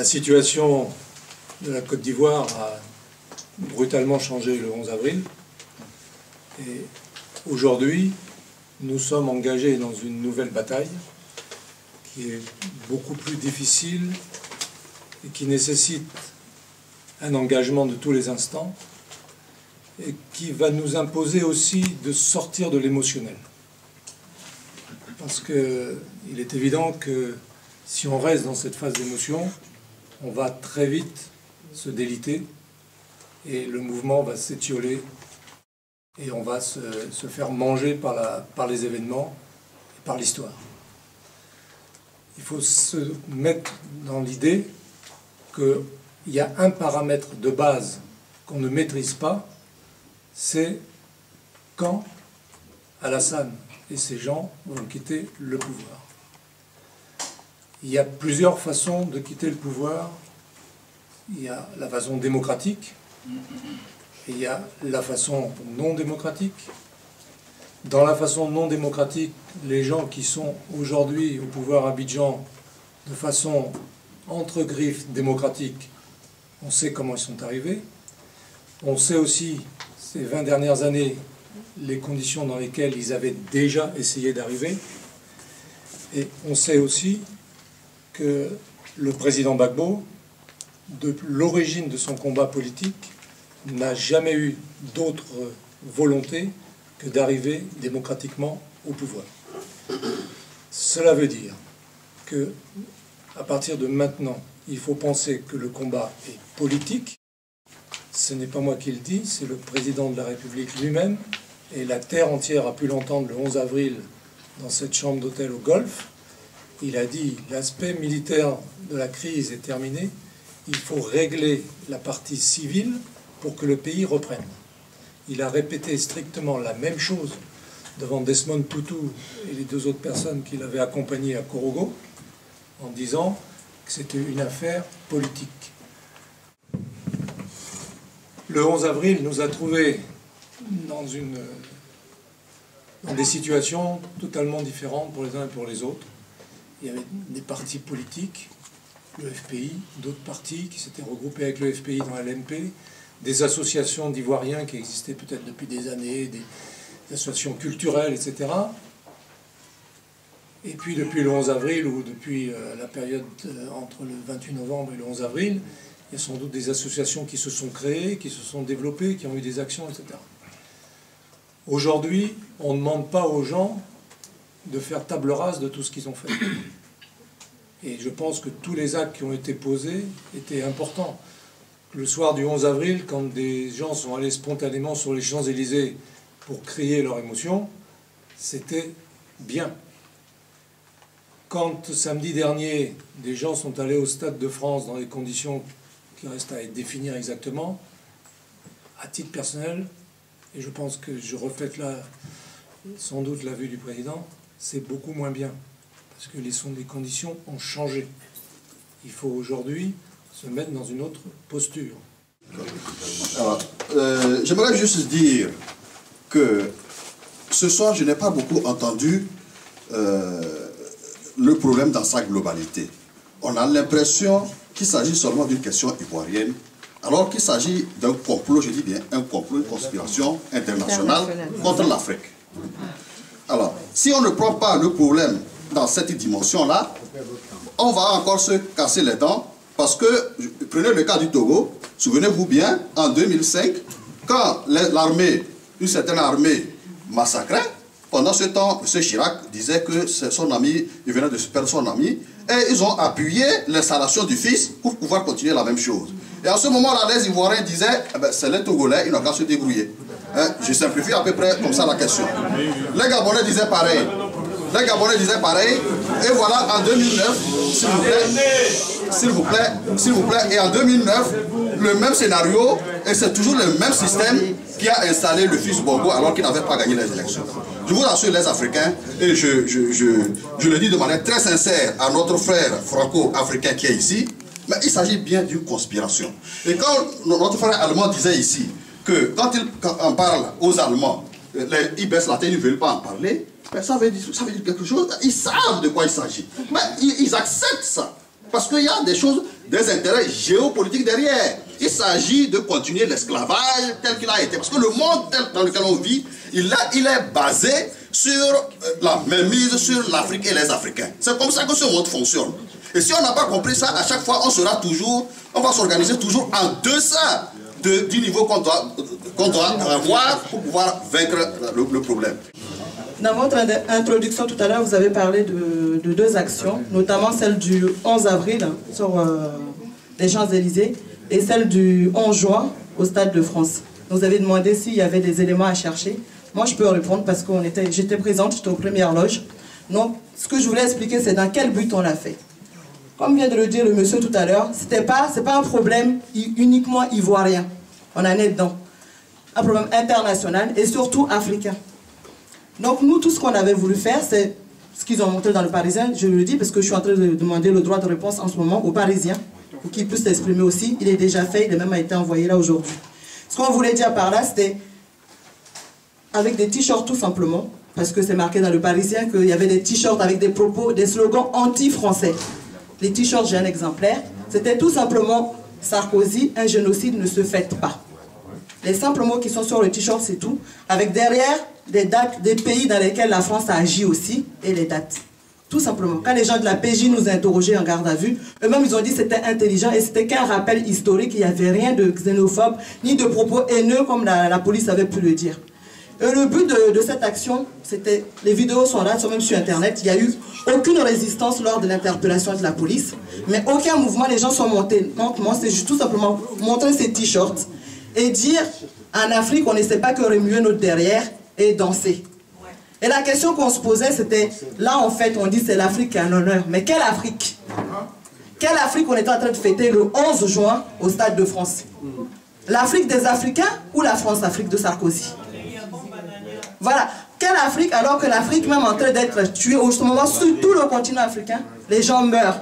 situation de la Côte d'Ivoire a brutalement changé le 11 avril. Et aujourd'hui, nous sommes engagés dans une nouvelle bataille qui est beaucoup plus difficile et qui nécessite un engagement de tous les instants et qui va nous imposer aussi de sortir de l'émotionnel. Parce qu'il est évident que si on reste dans cette phase d'émotion, on va très vite se déliter et le mouvement va s'étioler et on va se faire manger par les événements et par l'histoire. Il faut se mettre dans l'idée qu'il y a un paramètre de base qu'on ne maîtrise pas, c'est quand Alassane et ses gens vont quitter le pouvoir. Il y a plusieurs façons de quitter le pouvoir. Il y a la façon démocratique, et il y a la façon non démocratique. Dans la façon non démocratique, les gens qui sont aujourd'hui au pouvoir à Abidjan de façon entre griffes démocratique, on sait comment ils sont arrivés. On sait aussi, ces 20 dernières années, les conditions dans lesquelles ils avaient déjà essayé d'arriver. Et on sait aussi que le président Gbagbo, de l'origine de son combat politique, n'a jamais eu d'autre volonté que d'arriver démocratiquement au pouvoir. Cela veut dire que, à partir de maintenant, il faut penser que le combat est politique. Ce n'est pas moi qui le dis, c'est le président de la République lui-même, et la terre entière a pu l'entendre le 11 avril dans cette chambre d'hôtel au Golfe. Il a dit « L'aspect militaire de la crise est terminé, il faut régler la partie civile pour que le pays reprenne ». Il a répété strictement la même chose devant Desmond Tutu et les deux autres personnes qui l'avaient accompagné à Korogo, en disant que c'était une affaire politique. Le 11 avril nous a trouvés dans des situations totalement différentes pour les uns et pour les autres. Il y avait des partis politiques, le FPI, d'autres partis qui s'étaient regroupés avec le FPI dans l'LNP, des associations d'Ivoiriens qui existaient peut-être depuis des années, des associations culturelles, etc. Et puis depuis le 11 avril, ou depuis la période entre le 28 novembre et le 11 avril, il y a sans doute des associations qui se sont créées, qui se sont développées, qui ont eu des actions, etc. Aujourd'hui, on ne demande pas aux gens de faire table rase de tout ce qu'ils ont fait. Et je pense que tous les actes qui ont été posés étaient importants. Le soir du 11 avril, quand des gens sont allés spontanément sur les Champs-Élysées pour crier leur émotion, c'était bien. Quand samedi dernier, des gens sont allés au Stade de France dans des conditions qui restent à définir exactement, à titre personnel, et je pense que je reflète là sans doute la vue du président, c'est beaucoup moins bien, parce que les conditions ont changé. Il faut aujourd'hui se mettre dans une autre posture. Alors, j'aimerais juste dire que ce soir, je n'ai pas beaucoup entendu le problème dans sa globalité. On a l'impression qu'il s'agit seulement d'une question ivoirienne, alors qu'il s'agit d'un complot, je dis bien un complot, une conspiration internationale contre l'Afrique. Alors, si on ne prend pas le problème dans cette dimension-là, on va encore se casser les dents, parce que, prenez le cas du Togo, souvenez-vous bien, en 2005, quand l'armée, une certaine armée massacrait, pendant ce temps, M. Chirac disait que son ami, il venait de perdre son ami, et ils ont appuyé l'installation du fils pour pouvoir continuer la même chose. Et à ce moment-là, les Ivoiriens disaient, eh ben, c'est les Togolais, ils n'ont qu'à se débrouiller. Hein? Je simplifie à peu près comme ça la question. Les Gabonais disaient pareil. Les Gabonais disaient pareil. Et voilà, en 2009, s'il vous plaît, et en 2009, le même scénario, et c'est toujours le même système qui a installé le fils Bongo alors qu'il n'avait pas gagné les élections. Je vous assure, les Africains, et je le dis de manière très sincère à notre frère franco-africain qui est ici, mais il s'agit bien d'une conspiration. Et quand notre frère allemand disait ici que quand on parle aux Allemands, ils baissent la tête, ils ne veulent pas en parler, mais ça veut dire quelque chose, ils savent de quoi il s'agit. Mais ils acceptent ça. Parce qu'il y a des choses des intérêts géopolitiques derrière. Il s'agit de continuer l'esclavage tel qu'il a été. Parce que le monde tel dans lequel on vit, il est basé sur la mainmise sur l'Afrique et les Africains. C'est comme ça que ce monde fonctionne. Et si on n'a pas compris ça, à chaque fois, on va s'organiser toujours en deçà du niveau qu'on doit avoir pour pouvoir vaincre le problème. Dans votre introduction tout à l'heure, vous avez parlé de deux actions, notamment celle du 11 avril sur les Champs-Élysées et celle du 11 juin au Stade de France. Vous avez demandé s'il y avait des éléments à chercher. Moi, je peux répondre parce que j'étais présente, j'étais aux premières loges. Donc, ce que je voulais expliquer, c'est dans quel but on l'a fait. Comme vient de le dire le monsieur tout à l'heure, c'est pas un problème uniquement ivoirien. On en est dedans. Un problème international et surtout africain. Donc nous, tout ce qu'on avait voulu faire, c'est ce qu'ils ont montré dans le Parisien. Je le dis parce que je suis en train de demander le droit de réponse en ce moment aux Parisiens, pour qu'ils puissent s'exprimer aussi. Il est déjà fait, il a même été envoyé là aujourd'hui. Ce qu'on voulait dire par là, c'était avec des t-shirts tout simplement, parce que c'est marqué dans le Parisien qu'il y avait des t-shirts avec des propos, des slogans anti-français. Les t-shirts, j'ai un exemplaire. C'était tout simplement Sarkozy, un génocide ne se fête pas. Les simples mots qui sont sur le t-shirt, c'est tout. Avec derrière des dates des pays dans lesquels la France a agi aussi et les dates. Tout simplement. Quand les gens de la PJ nous ont interrogés en garde à vue, eux-mêmes ils ont dit que c'était intelligent et c'était qu'un rappel historique. Il n'y avait rien de xénophobe ni de propos haineux comme la police avait pu le dire. Et le but de cette action, c'était, les vidéos sont là, sont même sur Internet, il n'y a eu aucune résistance lors de l'interpellation de la police, mais aucun mouvement, les gens sont montés. Donc moi, c'est juste tout simplement montrer ces t-shirts et dire, en Afrique, on ne sait pas que remuer notre derrière et danser. Et la question qu'on se posait, c'était, là en fait, on dit c'est l'Afrique qui a l'honneur, mais quelle Afrique? Quelle Afrique on était en train de fêter le 11 juin au Stade de France? L'Afrique des Africains ou la France-Afrique de Sarkozy? Voilà. Quelle Afrique alors que l'Afrique même en train d'être tuée au moment sur tout le continent africain? Les gens meurent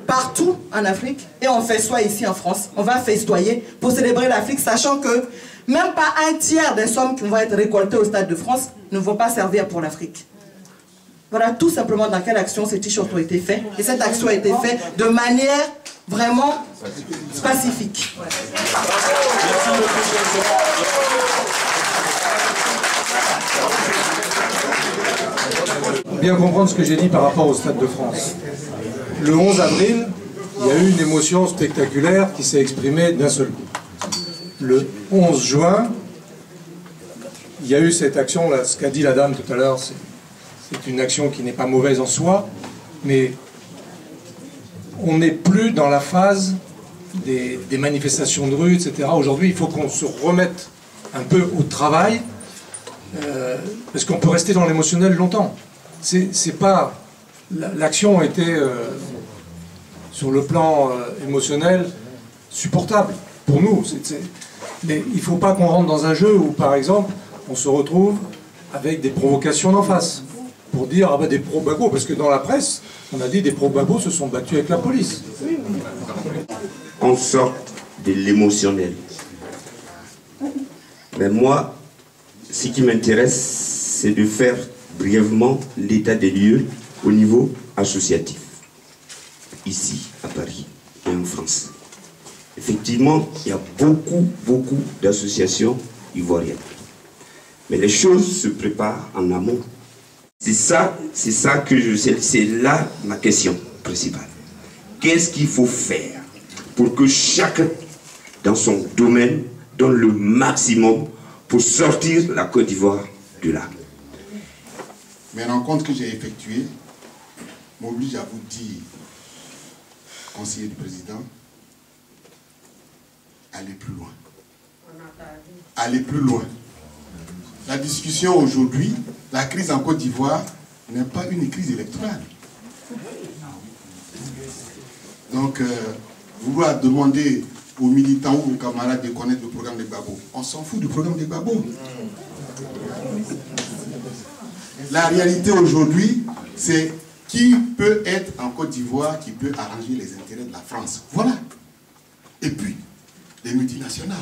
partout en Afrique et on festoie ici en France. On va festoyer pour célébrer l'Afrique, sachant que même pas un tiers des sommes qui vont être récoltées au Stade de France ne vont pas servir pour l'Afrique. Voilà tout simplement dans quelle action ces t-shirts ont été faits. Et cette action a été faite de manière vraiment pacifique. Bien comprendre ce que j'ai dit par rapport au Stade de France. Le 11 avril, il y a eu une émotion spectaculaire qui s'est exprimée d'un seul coup. Le 11 juin, il y a eu cette action, là, ce qu'a dit la dame tout à l'heure, c'est une action qui n'est pas mauvaise en soi, mais on n'est plus dans la phase des manifestations de rue, etc. Aujourd'hui, il faut qu'on se remette un peu au travail, parce qu'on peut rester dans l'émotionnel longtemps. C'est pas... L'action était, sur le plan émotionnel, supportable pour nous. Mais il ne faut pas qu'on rentre dans un jeu où, par exemple, on se retrouve avec des provocations d'en face. Pour dire, ah ben des pro-babos, parce que dans la presse, on a dit des pro-babos se sont battus avec la police. On sort de l'émotionnel. Mais moi, ce qui m'intéresse, c'est de faire brièvement l'état des lieux au niveau associatif, ici à Paris et en France. Effectivement, il y a beaucoup d'associations ivoiriennes. Mais les choses se préparent en amont. C'est ça que je sais, c'est là ma question principale. Qu'est-ce qu'il faut faire pour que chacun, dans son domaine, donne le maximum pour sortir la Côte d'Ivoire de là? Mes rencontres que j'ai effectuées m'obligent à vous dire, conseiller du président, allez plus loin. Allez plus loin. La discussion aujourd'hui, la crise en Côte d'Ivoire n'est pas une crise électorale. Donc, vouloir demander aux militants ou aux camarades de connaître le programme des Gbagbo, on s'en fout du programme des Gbagbo. La réalité aujourd'hui, c'est qui peut être en Côte d'Ivoire, qui peut arranger les intérêts de la France. Voilà. Et puis, les multinationales.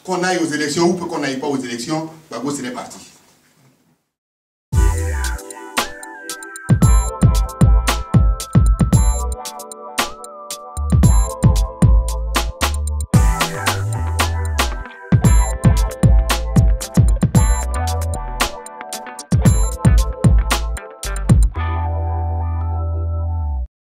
Qu'on aille aux élections ou qu'on n'aille pas aux élections, Gbagbo serait parti.